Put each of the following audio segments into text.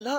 اللہ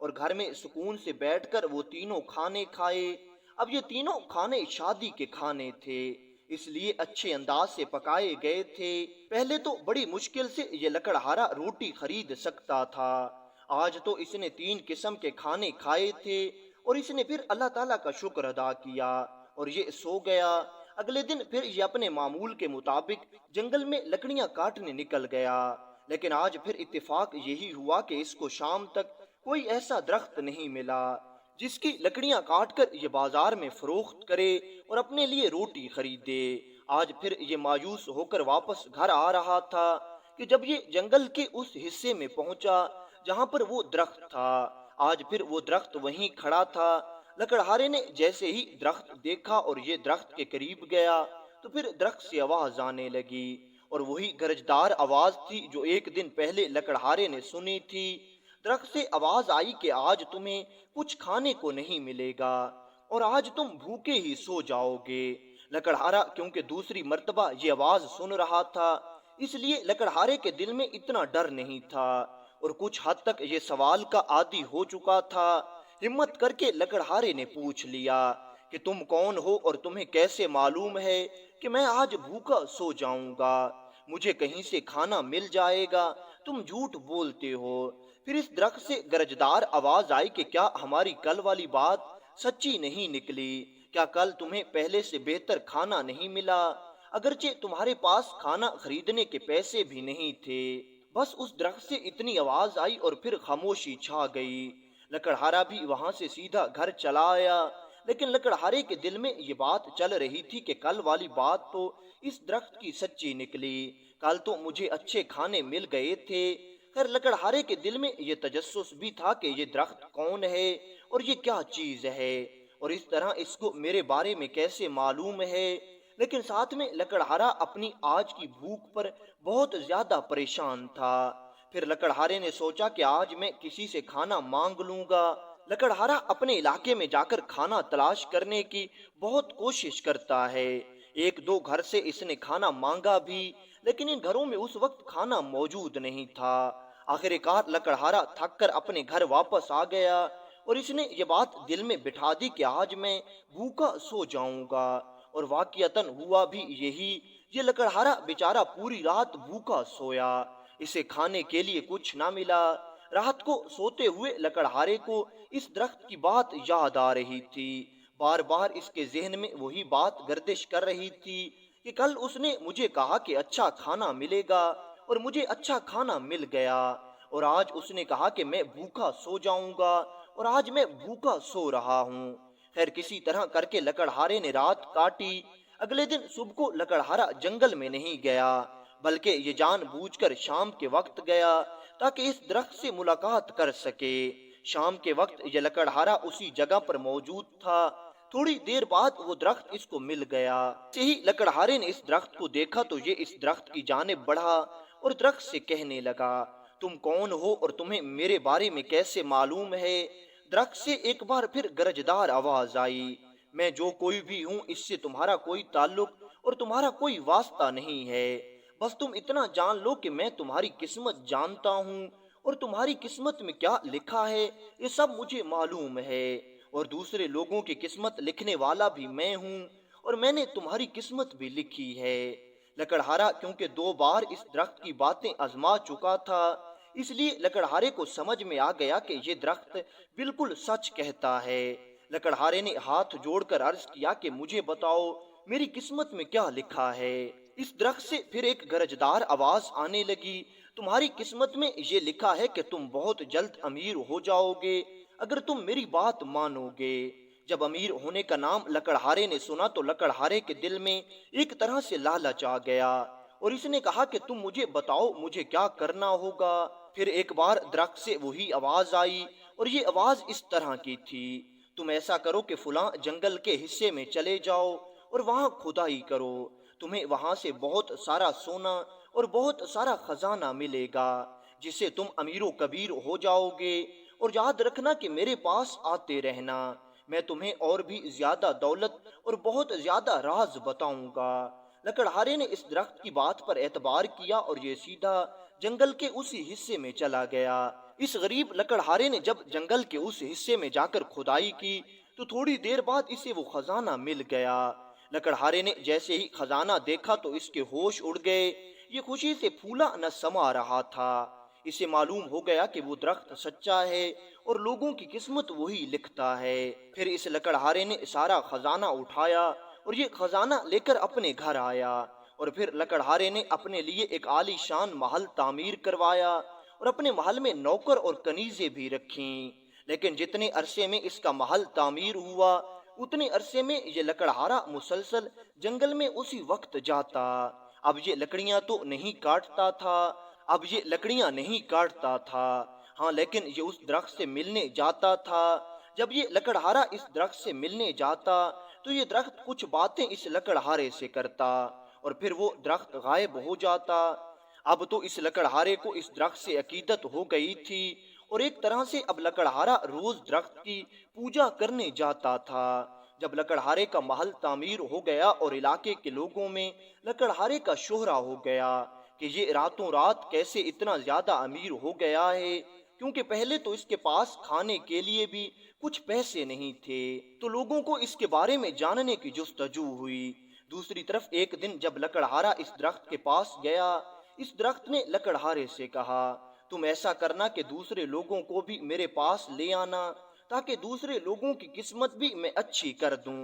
اور گھر میں سکون سے بیٹھ کر وہ تینوں کھانے کھائے۔ اب یہ تینوں کھانے شادی کے کھانے تھے، اس لیے اچھے انداز سے پکائے گئے تھے۔ پہلے تو بڑی مشکل سے یہ لکڑہارا روٹی خرید سکتا تھا، آج تو اس نے 3 قسم کے کھانے کھائے تھے، اور اس نے پھر اللہ تعالیٰ کا شکر ادا کیا اور یہ سو گیا۔ اگلے دن پھر یہ اپنے معمول کے مطابق جنگل میں لکڑیاں کاٹنے نکل گیا، لیکن آج پھر اتفاق یہی ہوا کہ اس کو شام تک کوئی ایسا درخت نہیں ملا جس کی لکڑیاں کاٹ کر یہ بازار میں فروخت کرے اور اپنے لیے روٹی خریدے۔ آج پھر یہ مایوس ہو کر واپس گھر آ رہا تھا کہ جب یہ جنگل کے اس حصے میں پہنچا جہاں پر وہ درخت تھا، آج پھر وہ درخت وہیں کھڑا تھا۔ لکڑہارے نے جیسے ہی درخت دیکھا اور یہ درخت کے قریب گیا تو پھر درخت سے آواز آنے لگی، اور وہی گرجدار آواز تھی جو ایک دن پہلے لکڑہارے نے سنی تھی۔ درخت سے آواز آئی کہ آج تمہیں کچھ کھانے کو نہیں ملے گا اور آج تم بھوکے ہی سو جاؤ گے۔ لکڑہارا کیونکہ دوسری مرتبہ یہ آواز سن رہا تھا، اس لیے لکڑہارے کے دل میں اتنا ڈر نہیں تھا اور کچھ حد تک یہ سوال کا عادی ہو چکا تھا۔ ہمت کر کے لکڑہارے نے پوچھ لیا کہ تم کون ہو اور تمہیں کیسے معلوم ہے کہ میں آج بھوکا سو جاؤں گا؟ مجھے کہیں سے کھانا مل جائے گا، تم جھوٹ بولتے ہو۔ پھر اس درخت سے گرجدار آواز آئی کہ کیا ہماری کل والی بات سچی نہیں نکلی؟ کیا کل تمہیں پہلے سے بہتر کھانا نہیں ملا، اگرچہ تمہارے پاس کھانا خریدنے کے پیسے بھی نہیں تھے؟ بس اس درخت سے اتنی آواز آئی اور پھر خاموشی چھا گئی۔ لکڑہارا بھی وہاں سے سیدھا گھر چلا آیا، لیکن لکڑہارے کے دل میں یہ بات چل رہی تھی کہ کل والی بات تو اس درخت کی سچی نکلی، کل تو مجھے اچھے کھانے مل گئے تھے۔ خیر لکڑہارے کے دل میں یہ تجسس بھی تھا کہ یہ درخت کون ہے اور یہ کیا چیز ہے، اور اس طرح اس کو میرے بارے میں کیسے معلوم ہے۔ لیکن ساتھ میں لکڑہارا اپنی آج کی بھوک پر بہت زیادہ پریشان تھا۔ پھر لکڑہارے نے سوچا کہ آج میں کسی سے کھانا مانگ لوں گا۔ لکڑہارا اپنے علاقے میں جا کر کھانا تلاش کرنے کی بہت کوشش کرتا ہے۔ ایک دو گھر سے اس نے کھانا مانگا بھی، لیکن ان گھروں میں اس وقت کھانا موجود نہیں تھا۔ آخر کار لکڑہارا تھک کر اپنے گھر واپس آ گیا اور اس نے یہ بات دل میں بٹھا دی کہ آج میں بھوکا سو جاؤں گا، اور واقعتاً ہوا بھی یہی۔ یہ لکڑہارا بیچارہ پوری رات بھوکا سویا، اسے کھانے کے لیے کچھ نہ ملا۔ رات کو سوتے ہوئے لکڑہارے کو اس درخت کی بات یاد آ رہی تھی، بار بار اس کے ذہن میں وہی بات گردش کر رہی تھی کہ کل اس نے مجھے کہا کہ اچھا کھانا ملے گا اور مجھے اچھا کھانا مل گیا، اور آج اس نے کہا کہ میں بھوکا سو جاؤں گا اور آج میں بھوکا سو رہا ہوں۔ خیر کسی طرح کر کے لکڑہارے نے رات کاٹی۔ اگلے دن صبح کو لکڑہارا جنگل میں نہیں گیا، بلکہ یہ جان بوجھ کر شام کے وقت گیا تاکہ اس درخت سے ملاقات کر سکے۔ شام کے وقت یہ لکڑہارا اسی جگہ پر موجود تھا۔ تھوڑی دیر بعد وہ درخت اس کو مل گیا۔ جیسے ہی لکڑہارے نے اس درخت کو دیکھا تو یہ اس درخت کی جانب بڑھا اور درخت سے کہنے لگا، تم کون ہو اور تمہیں میرے بارے میں کیسے معلوم ہے؟ درخت سے ایک بار پھر گرجدار آواز آئی، میں جو کوئی بھی ہوں اس سے تمہارا کوئی تعلق اور تمہارا کوئی واسطہ نہیں ہے، بس تم اتنا جان لو کہ میں تمہاری قسمت جانتا ہوں اور تمہاری قسمت میں کیا لکھا ہے یہ سب مجھے معلوم ہے، اور دوسرے لوگوں کی قسمت لکھنے والا بھی میں ہوں اور میں نے تمہاری قسمت بھی لکھی ہے۔ لکڑہارا کیونکہ 2 بار اس درخت کی باتیں آزما چکا تھا، اس لیے لکڑہارے کو سمجھ میں آ گیا کہ یہ درخت بالکل سچ کہتا ہے۔ لکڑہارے نے ہاتھ جوڑ کر عرض کیا کہ مجھے بتاؤ میری قسمت میں کیا لکھا ہے۔ اس درخت سے پھر ایک گرجدار آواز آنے لگی، تمہاری قسمت میں یہ لکھا ہے کہ تم بہت جلد امیر ہو جاؤ گے اگر تم میری بات مانو گے۔ جب امیر ہونے کا نام لکڑہارے نے سنا تو لکڑہارے کے دل میں ایک طرح سے لالچ آ گیا اور اس نے کہا کہ تم مجھے بتاؤ مجھے کیا کرنا ہوگا۔ پھر ایک بار درخت سے وہی آواز آئی اور یہ آواز اس طرح کی تھی، تم ایسا کرو کہ فلاں جنگل کے حصے میں چلے جاؤ اور وہاں کھدائی کرو، تمہیں وہاں سے بہت سارا سونا اور بہت سارا خزانہ ملے گا جس سے تم امیر و کبیر ہو جاؤ گے، اور یاد رکھنا کہ میرے پاس آتے رہنا، میں تمہیں اور بھی زیادہ دولت اور بہت زیادہ راز بتاؤں گا۔ لکڑہارے نے اس درخت کی بات پر اعتبار کیا اور یہ سیدھا جنگل کے اسی حصے میں چلا گیا۔ اس غریب لکڑہارے نے جب جنگل کے اس حصے میں جا کر کھدائی کی تو تھوڑی دیر بعد اسے وہ خزانہ مل گیا۔ لکڑہارے نے جیسے ہی خزانہ دیکھا تو اس کے ہوش اڑ گئے۔ یہ خوشی سے پھولا نہ سما رہا تھا۔ اسے معلوم ہو گیا کہ وہ درخت سچا ہے اور لوگوں کی قسمت وہی لکھتا ہے۔ پھر اس لکڑہارے نے سارا خزانہ اٹھایا اور یہ خزانہ لے کر اپنے گھر آیا، اور پھر لکڑہارے نے اپنے لیے ایک عالی شان محل تعمیر کروایا اور اپنے محل میں نوکر اور کنیزیں بھی رکھیں۔ لیکن جتنے عرصے میں اس کا محل تعمیر ہوا اتنے عرصے میں یہ لکڑہارا مسلسل جنگل میں اسی وقت جاتا۔ اب یہ لکڑیاں تو نہیں کاٹتا تھا، ہاں لیکن یہ اس درخت سے ملنے جاتا تھا۔ جب یہ لکڑہارا اس درخت سے ملنے جاتا تو یہ درخت کچھ باتیں اس لکڑہارے سے کرتا اور پھر وہ درخت غائب ہو جاتا۔ اب تو اس لکڑہارے کو اس درخت سے عقیدت ہو گئی تھی اور ایک طرح سے اب لکڑہارا روز درخت کی پوجا کرنے جاتا تھا۔ جب لکڑہارے کا محل تعمیر ہو گیا اور علاقے کے لوگوں میں لکڑہارے کا شہرہ ہو گیا کہ یہ راتوں رات کیسے اتنا زیادہ امیر ہو گیا ہے، کیونکہ پہلے تو اس کے پاس کھانے کے لیے بھی کچھ پیسے نہیں تھے، تو لوگوں کو اس کے بارے میں جاننے کی جستجو ہوئی۔ دوسری طرف ایک دن جب لکڑہارا اس درخت کے پاس گیا، اس درخت نے لکڑہارے سے کہا، تم ایسا کرنا کہ دوسرے لوگوں کو بھی میرے پاس لے آنا تاکہ دوسرے لوگوں کی قسمت بھی میں اچھی کر دوں،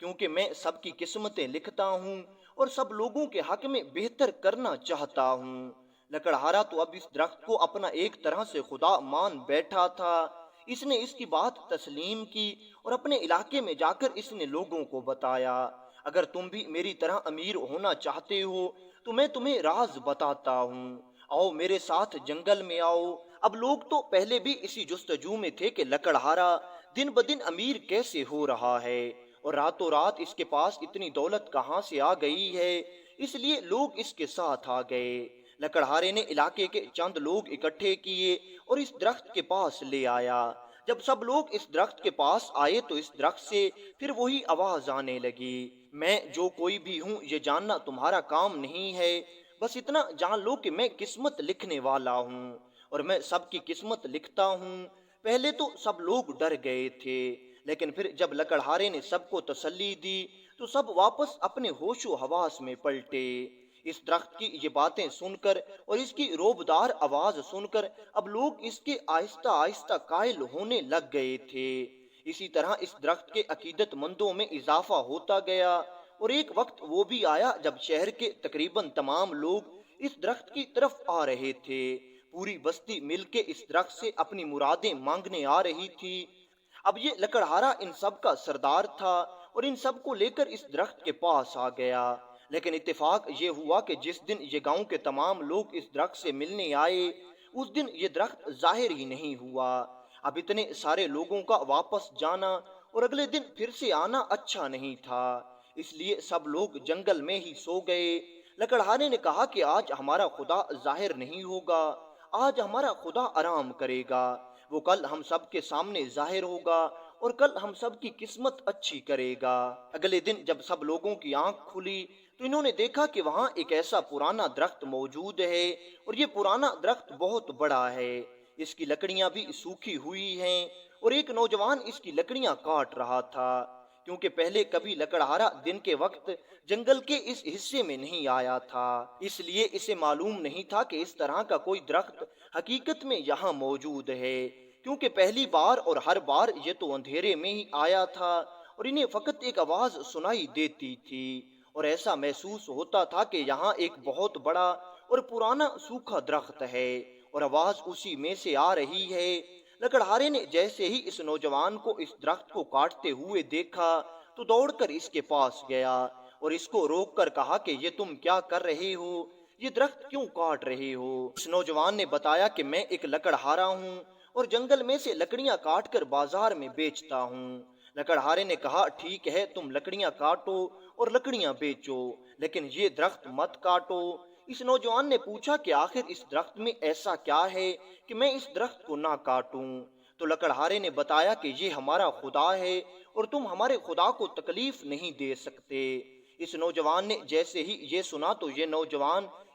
کیونکہ میں سب کی قسمتیں لکھتا ہوں اور سب لوگوں کے حق میں بہتر کرنا چاہتا ہوں۔ لکڑہارا تو اب اس درخت کو اپنا ایک طرح سے خدا مان بیٹھا تھا۔ اس نے اس کی بات تسلیم کی اور اپنے علاقے میں جا کر اس نے لوگوں کو بتایا، اگر تم بھی میری طرح امیر ہونا چاہتے ہو تو میں تمہیں راز بتاتا ہوں، آؤ میرے ساتھ جنگل میں آؤ۔ اب لوگ تو پہلے بھی اسی جستجو میں تھے کہ لکڑہارا دن بدن امیر کیسے ہو رہا ہے اور راتوں رات اس کے پاس اتنی دولت کہاں سے آ گئی ہے، اس لیے لوگ اس کے ساتھ آ گئے۔ لکڑہارے نے علاقے کے چند لوگ اکٹھے کیے اور اس درخت کے پاس لے آیا۔ جب سب لوگ اس درخت کے پاس آئے تو اس درخت سے پھر وہی آواز آنے لگی، میں جو کوئی بھی ہوں یہ جاننا تمہارا کام نہیں ہے، بس اتنا جان لو کہ میں قسمت لکھنے والا ہوں اور میں سب کی قسمت لکھتا ہوں۔ پہلے تو سب لوگ ڈر گئے تھے، لیکن پھر جب لکڑہارے نے سب کو تسلی دی تو سب واپس اپنے ہوش و حواس میں پلٹے۔ اس درخت کی یہ باتیں سن کر اور اس کی روبدار آواز سن کر اب لوگ اس کے آہستہ آہستہ قائل ہونے لگ گئے تھے۔ اسی طرح اس درخت کے عقیدت مندوں میں اضافہ ہوتا گیا اور ایک وقت وہ بھی آیا جب شہر کے تقریباً تمام لوگ اس درخت کی طرف آ رہے تھے۔ پوری بستی مل کے اس درخت سے اپنی مرادیں مانگنے آ رہی تھی۔ اب یہ لکڑہارا ان سب کا سردار تھا اور ان سب کو لے کر اس درخت کے پاس آ گیا، لیکن اتفاق یہ ہوا کہ جس دن یہ گاؤں کے تمام لوگ اس درخت سے ملنے آئے اس دن یہ درخت ظاہر ہی نہیں ہوا۔ اب اتنے سارے لوگوں کا واپس جانا اور اگلے دن پھر سے آنا اچھا نہیں تھا، اس لیے سب لوگ جنگل میں ہی سو گئے۔ لکڑہارے نے کہا کہ آج ہمارا خدا ظاہر نہیں ہوگا، آج ہمارا خدا آرام کرے گا، وہ کل ہم سب کے سامنے ظاہر ہوگا اور کل ہم سب کی قسمت اچھی کرے گا۔ اگلے دن جب سب لوگوں کی آنکھ کھلی تو انہوں نے دیکھا کہ وہاں ایک ایسا پرانا درخت موجود ہے اور یہ پرانا درخت بہت بڑا ہے، اس کی لکڑیاں بھی سوکھی ہوئی ہیں اور ایک نوجوان اس کی لکڑیاں کاٹ رہا تھا، کیونکہ پہلے کبھی لکڑہارا دن کے وقت جنگل کے اس حصے میں نہیں آیا تھا، اس لیے اسے معلوم نہیں تھا کہ اس طرح کا کوئی درخت حقیقت میں یہاں موجود ہے، کیونکہ پہلی بار اور ہر بار یہ تو اندھیرے میں ہی آیا تھا اور انہیں فقط ایک آواز سنائی دیتی تھی اور ایسا محسوس ہوتا تھا کہ یہاں ایک بہت بڑا اور پرانا سوکھا درخت ہے اور آواز اسی میں سے آ رہی ہے۔ لکڑہارے نے جیسے ہی اس نوجوان کو اس درخت کو کاٹتے ہوئے دیکھا تو دوڑ کر اس کے پاس گیا اور اس کو روک کر کہا کہ یہ تم کیا کر رہے ہو، یہ درخت کیوں کاٹ رہے ہو؟ اس نوجوان نے بتایا کہ میں ایک لکڑہارا ہوں اور جنگل میں سے لکڑیاں کاٹ کر بازار میں بیچتا ہوں۔ لکڑہارے نے کہا ٹھیک ہے، تم لکڑیاں کاٹو اور لکڑیاں بیچو، لیکن یہ درخت مت کاٹو۔ اس نوجوان نے پوچھا کہ آخر اس درخت میں ایسا کیا ہے کہ میں اس درخت کو نہ کاٹوں؟ تو لکڑہارے نے بتایا کہ یہ ہمارا خدا ہے اور تم ہمارے خدا کو تکلیف نہیں دے سکتے۔ اس نوجوان نے جیسے ہی یہ سنا تو یہ نوجوان